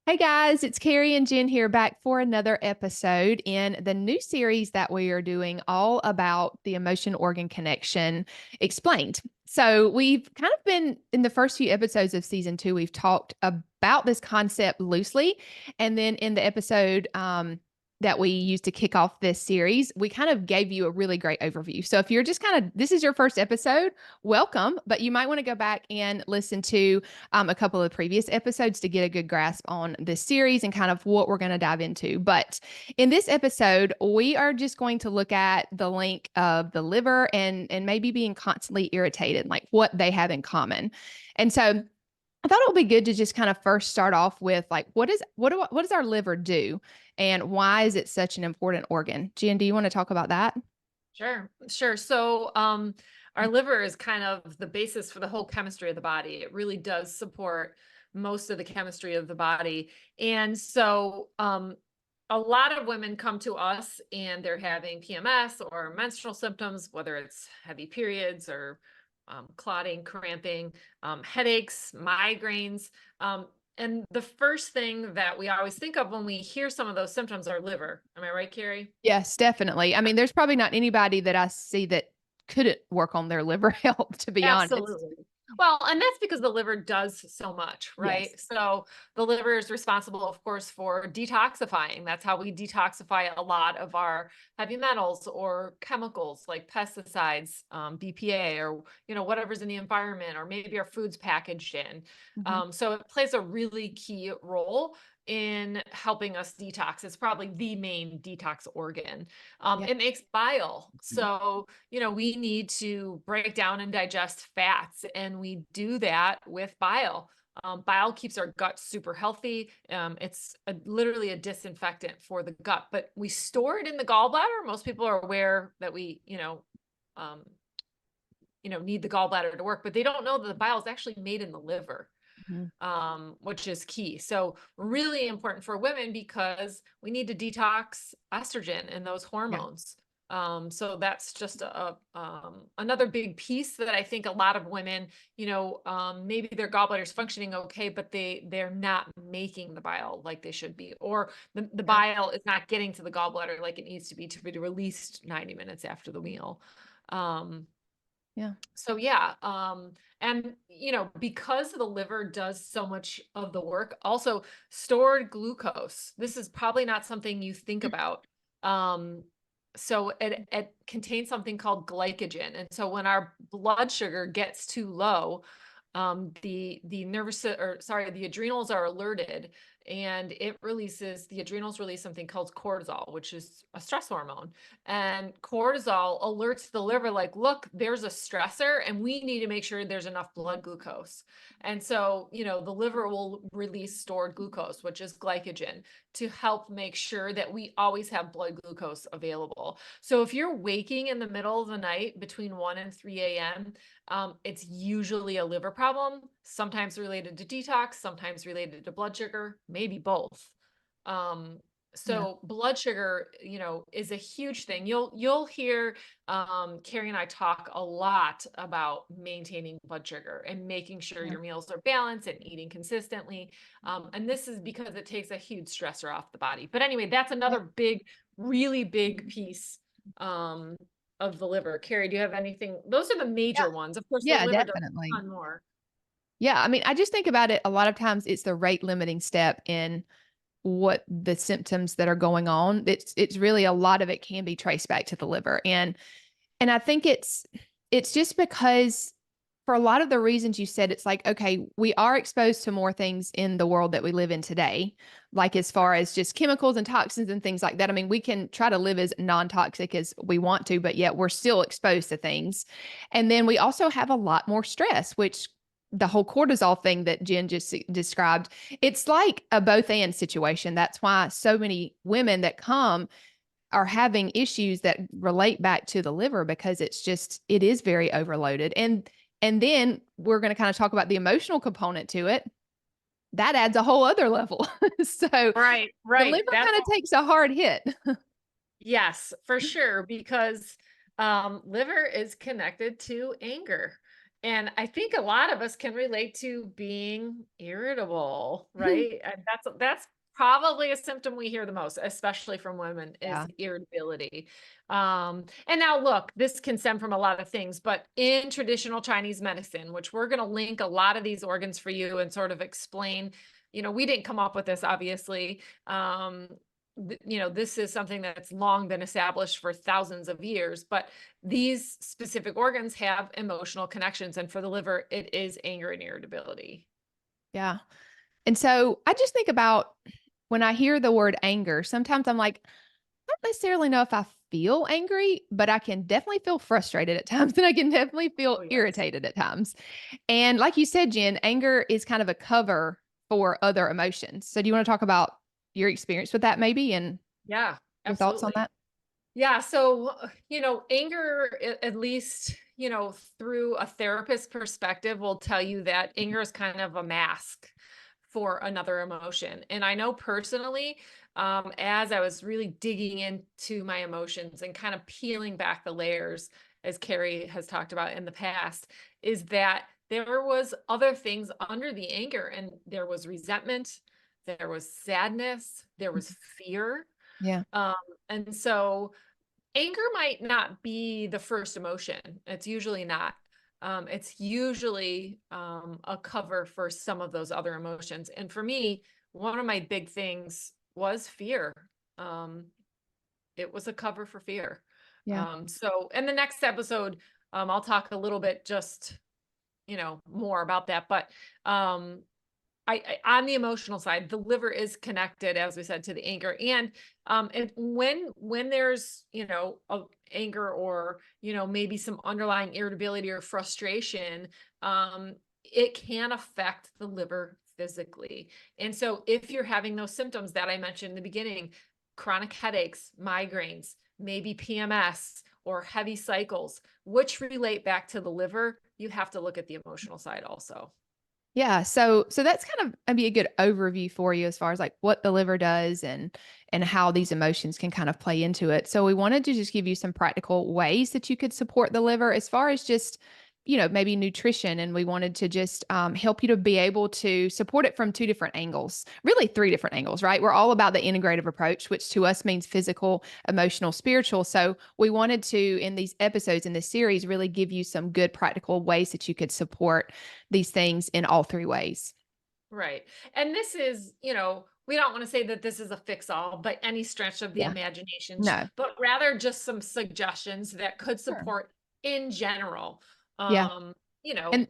Hey guys, it's Carrie and Jen here back for another episode in the new series that we are doing all about the emotion organ connection explained. So, we've kind of been in the first few episodes of season two, we've talked about this concept loosely. And then in the episode that we used to kick off this series, we kind of gave you a really great overview. So, if you're just this is your first episode, welcome, but you might want to go back and listen to a couple of previous episodes to get a good grasp on this series and kind of what we're going to dive into. But in this episode, we are just going to look at the link of the liver and maybe being constantly irritated, like what they have in common. And so I thought it would be good to just kind of first start off with like what does our liver do and why is it such an important organ? Jen, do you want to talk about that? Sure. So, our liver is kind of the basis for the whole chemistry of the body. It really does support most of the chemistry of the body. And so, a lot of women come to us and they're having PMS or menstrual symptoms, whether it's heavy periods or clotting, cramping, headaches, migraines. And the first thing that we always think of when we hear some of those symptoms are liver. Am I right, Carrie? Yes, definitely. I mean, there's probably not anybody that I see that couldn't work on their liver health, to be honest. Absolutely. Well, and that's because the liver does so much, Yes. right? So the liver is responsible, of course, for detoxifying. That's how we detoxify a lot of our heavy metals or chemicals like pesticides, BPA, or whatever's in the environment, or maybe our food's packaged in. Mhm. So it plays a really key role in helping us detox. It's probably the main detox organ. Yeah. It makes bile. Mhm. So we need to break down and digest fats, and we do that with bile. Bile keeps our gut super healthy. It's literally a disinfectant for the gut, but we store it in the gallbladder. Most people are aware that um, need the gallbladder to work, but they don't know that the bile is actually made in the liver, Mhm. which is key. So really important for women because we need to detox estrogen and those Yeah. hormones. So that's just another big piece that I think a lot of women, maybe their gallbladder's functioning okay, but they're not making the bile like they should be, or the Yeah. bile is not getting to the gallbladder like it needs to be released 90 minutes after the meal. Um, Yeah. so yeah, and because the liver does so much of the work, also stored glucose. This is probably not something you think about. Um, so it contains something called glycogen, and so when our blood sugar gets too low, the adrenals are alerted, and the adrenals release something called cortisol, which is a stress hormone. And cortisol alerts the liver, like, look, there's a stressor and we need to make sure there's enough blood glucose. And so, the liver will release stored glucose, which is glycogen, to help make sure that we always have blood glucose available. So if you're waking in the middle of the night between 1 and 3 a.m., it's usually a liver problem, sometimes related to detox, sometimes related to blood sugar, maybe both. Um, Yeah. so blood sugar, is a huge thing. You'll hear Carrie and I talk a lot about maintaining blood sugar and making sure Yeah. your meals are balanced and eating consistently. And this is because it takes a huge stressor off the body. But anyway, that's Yeah. another big, really big piece um, of the liver. Carrie, do you have anything? Those are the Yeah. major ones. Of course, the Yeah, liver does a definitely. ton more. Yeah, I mean, I just think about it a lot of times it's the rate limiting step in what the symptoms that are going on. It's really a lot of it can be traced back to the liver. And I think it's just because for a lot of the reasons you said, it's like, okay, we are exposed to more things in the world that we live in today, like as far as just chemicals and toxins and things like that. I mean, we can try to live as non-toxic as we want to, but yet we're still exposed to things. And then we also have a lot more stress, which the whole cortisol thing that Jen just described, it's like a both and situation. That's why so many women that come are having issues that relate back to the liver because it is very overloaded. And then we're going to kind of talk about the emotional component to it. That adds a whole other level. So Right, the right. liver kind of takes a hard hit. Yes, for sure, because liver is connected to anger. And I think a lot of us can relate to being irritable, right? And that's probably a symptom we hear the most, especially from women, is Yeah. irritability. And now look, this can stem from a lot of things, but in traditional Chinese medicine, which we're going to link a lot of these organs for you and sort of explain, we didn't come up with this, obviously. This is something that's long been established for thousands of years, but these specific organs have emotional connections. And for the liver, it is anger and irritability. Yeah. And so I just think about when I hear the word anger, sometimes I'm like, I don't necessarily know if I feel angry, but I can definitely feel frustrated at times and I can definitely feel Oh, yes. irritated at times. And like you said, Jen, anger is kind of a cover for other emotions. So do you want to talk about your experience with that maybe and Yeah, your thoughts on absolutely. that? Yeah. So, anger, at least, through a therapist perspective, will tell you that anger is kind of a mask for another emotion. And I know personally, as I was really digging into my emotions and kind of peeling back the layers, as Carrie has talked about in the past, is that there was other things under the anger, and there was resentment, there was sadness, there was fear. Yeah. Um, and so anger might not be the first emotion. It's usually not. It's usually a cover for some of those other emotions. And for me, one of my big things was fear. Um, it was a cover for fear. Yeah. So in the next episode, I'll talk a little bit just, more about that. But um, on the emotional side, the liver is connected, as we said, to the anger. And when there's, anger, or, maybe some underlying irritability or frustration, it can affect the liver physically. And so if you're having those symptoms that I mentioned in the beginning, chronic headaches, migraines, maybe PMS or heavy cycles, which relate back to the liver, you have to look at the emotional side also. Yeah, so that's kind of maybe a good overview for you as far as like what the liver does and how these emotions can kind of play into it. So we wanted to just give you some practical ways that you could support the liver as far as just maybe nutrition, and we wanted to just help you to be able to support it from two different angles, really three different angles, right? We're all about the integrative approach, which to us means physical, emotional, spiritual. So we wanted to, in these episodes in this series, really give you some good practical ways that you could support these things in all three ways. Right. And this is, we don't want to say that this is a fix all by any stretch of the Yeah. imagination, No. but rather just some suggestions that could Sure. support in general. Yeah. Um, you know, And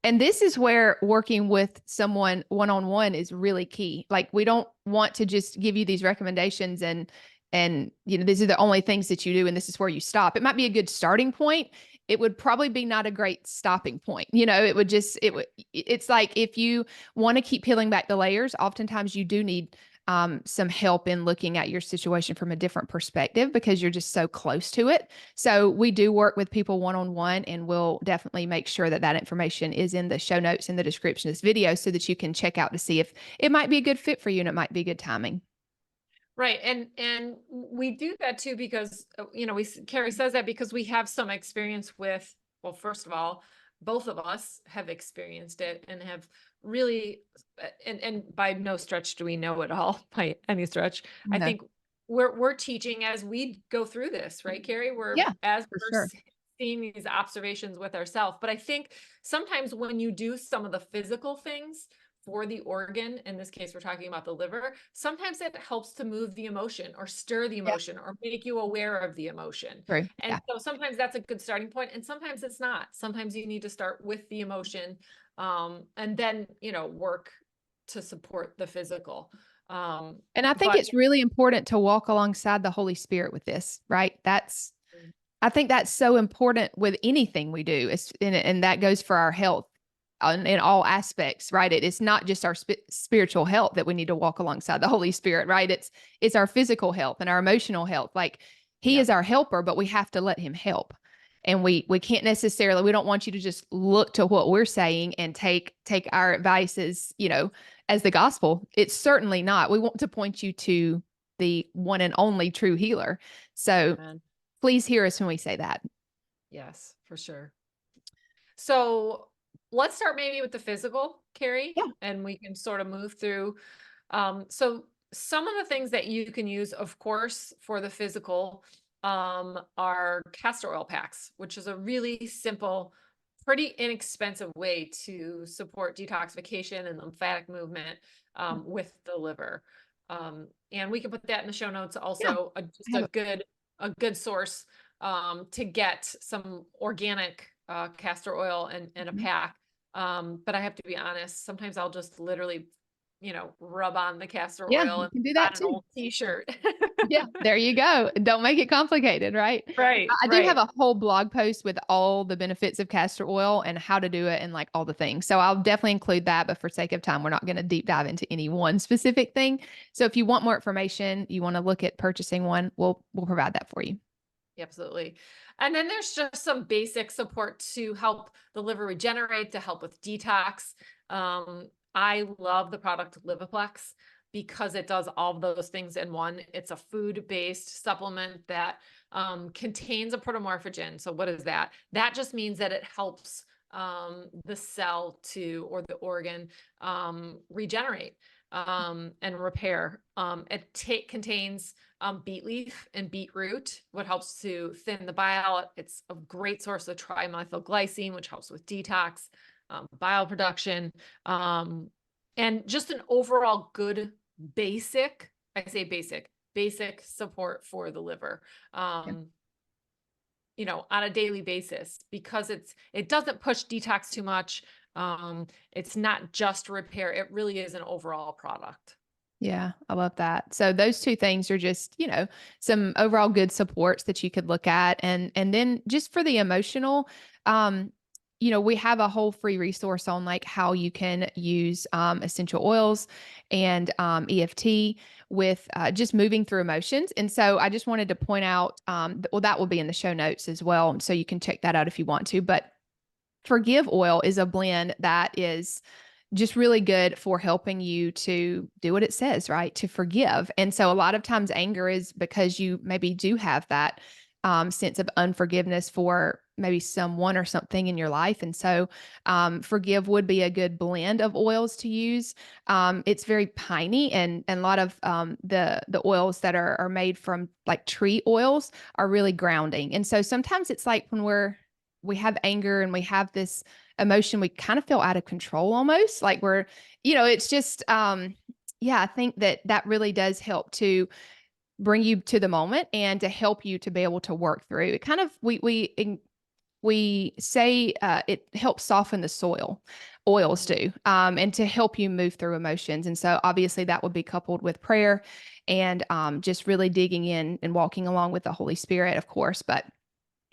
and this is where working with someone one-on-one is really key. Like we don't want to just give you these recommendations and these are the only things that you do and this is where you stop. It might be a good starting point. It would probably be not a great stopping point. It's like if you want to keep peeling back the layers, oftentimes you do need some help in looking at your situation from a different perspective because you're just so close to it. So we do work with people one-on-one, and we'll definitely make sure that that information is in the show notes in the description of this video so that you can check out to see if it might be a good fit for you and it might be good timing. right. And we do that too because Carrie says that because we have some experience with, well, first of all, both of us have experienced it and have really, and by no stretch do we know it all by any stretch. I No. think we're teaching as we go through this, right, Carrie? Yeah, As for we're sure. seeing these observations with ourselves. But I think sometimes when you do some of the physical things for the organ, in this case, we're talking about the liver, sometimes it helps to move the emotion or stir the Yeah, emotion or make you aware of the emotion. true. And Yeah. so sometimes that's a good starting point, and sometimes it's not. Sometimes you need to start with the emotion, and then, work to support the physical. And I think But it's really important to walk alongside the Holy Spirit with this, right? I think that's so important with anything we do. And that goes for our health in all aspects, right? It's not just our spiritual health that we need to walk alongside the Holy Spirit, right? It's our physical health and our emotional health. Like he is Yep. our helper, but we have to let him help. And we can't necessarily, we don't want you to just look to what we're saying and take our advice as the gospel. It's certainly not. We want to point you to the one and only true healer. So Amen. please hear us when we say that. Yes, for sure. So let's start maybe with the physical, Carrie, Yeah. and we can sort of move through. So some of the things that you can use, of course, for the physical, are castor oil packs, which is a really simple, pretty inexpensive way to support detoxification and lymphatic movement, with the liver. And we can put that in the show notes Yeah. also, I just have a good source, to get some organic, castor oil and a Mhm. pack. But I have to be honest, sometimes I'll just literally, rub on the castor Yeah, oil you and can do put that on an too. old t-shirt. Yeah, there you go. Don't make it complicated, right? Right, I do have right. a whole blog post with all the benefits of castor oil and how to do it and like all the things. So I'll definitely include that, but for sake of time, we're not going to deep dive into any one specific thing. So if you want more information, you want to look at purchasing one, we'll provide that for you. Absolutely. And then there's just some basic support to help the liver regenerate, to help with detox. I love the product Liviplex because it does all of those things in one. It's a food-based supplement that, contains a protomorphogen. So what is that? That just means that it helps, the cell or the organ, regenerate, and repair. It contains, beet leaf and beetroot, what helps to thin the bile. It's a great source of trimethylglycine, which helps with detox, bile production, and just an overall good basic, I say basic support for the liver. Yeah. Um, on a daily basis, because it doesn't push detox too much. It's not just repair, it really is an overall product. Yeah, I love that. So those two things are just, some overall good supports that you could look at. And then just for the emotional, um, we have a whole free resource on like how you can use essential oils and EFT with just moving through emotions. And so I just wanted to point out, well, that will be in the show notes as well. So you can check that out if you want to. But Forgive Oil is a blend that is just really good for helping you to do what it says, right? To forgive. And so a lot of times anger is because you maybe do have that sense of unforgiveness for maybe someone or something in your life. And so Forgive would be a good blend of oils to use. It's very piney, and a lot of the oils that are made from like tree oils are really grounding. And so sometimes it's like when we have anger and we have this emotion, we kind of feel out of control almost like it's just yeah, I think that really does help to bring you to the moment and to help you to be able to work through it. Kind of we say it helps soften the soil, oils Mhm. do, and to help you move through emotions. And so obviously that would be coupled with prayer and just really digging in and walking along with the Holy Spirit, of course. But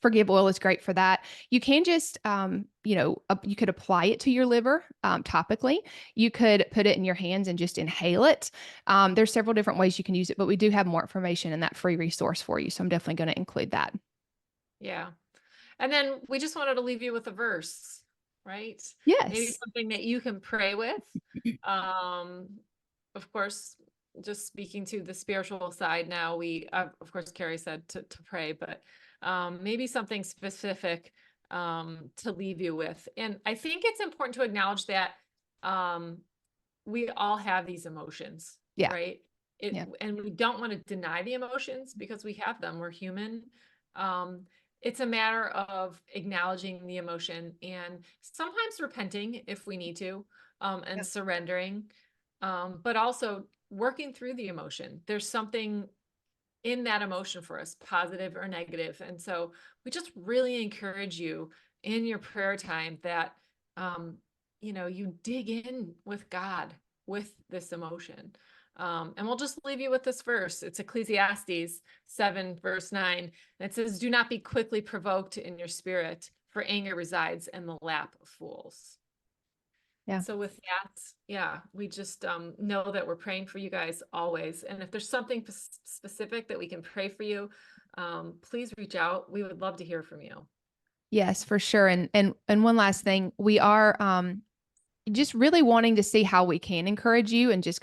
Forgive Oil is great for that. You can just, you could apply it to your liver topically. You could put it in your hands and just inhale it. There's several different ways you can use it, but we do have more information in that free resource for you. So I'm definitely going to include that. Yeah. And then we just wanted to leave you with a verse, right? Maybe Yes. something that you can pray with. Um, of course, just speaking to the spiritual side now, of course, Carrie said to pray, but maybe something specific, to leave you with. And I think it's important to acknowledge that, um, we all have these emotions, Yeah. right? Yeah. And we don't want to deny the emotions because we have them. We're human. Um, it's a matter of acknowledging the emotion and sometimes repenting if we need to, and surrendering, but also working through the emotion. There's something in that emotion for us, positive or negative. And so we just really encourage you in your prayer time that, um, you dig in with God with this emotion. And we'll just leave you with this verse. It's Ecclesiastes 7, verse 9. And it says, "Do not be quickly provoked in your spirit, for anger resides in the lap of fools." Yeah. So with that, yeah, we just know that we're praying for you guys always. And if there's something specific that we can pray for you, please reach out. We would love to hear from you. Yes, for sure. And one last thing, we are just really wanting to see how we can encourage you and just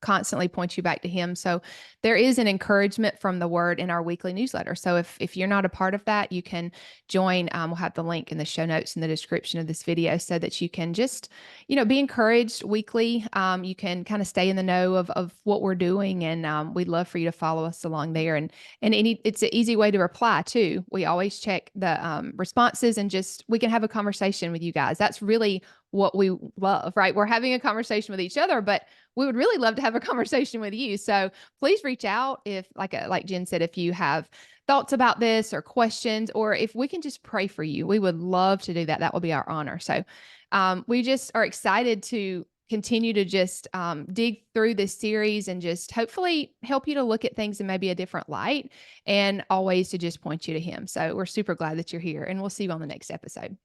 constantly point you back to him. So there is an encouragement from the word in our weekly newsletter. So if you're not a part of that, you can join. We'll have the link in the show notes in the description of this video so that you can just be encouraged weekly. You can kind of stay in the know of what we're doing, and we'd love for you to follow us along there. And it's an easy way to reply too. We always check the responses, and just we can have a conversation with you guys. That's really what we love, right? We're having a conversation with each other, but we would really love to have a conversation with you. So please reach out if, like Jen said, if you have thoughts about this or questions, or if we can just pray for you, we would love to do that. That will be our honor. So we just are excited to continue to just dig through this series and just hopefully help you to look at things in maybe a different light, and always to just point you to him. So we're super glad that you're here, and we'll see you on the next episode.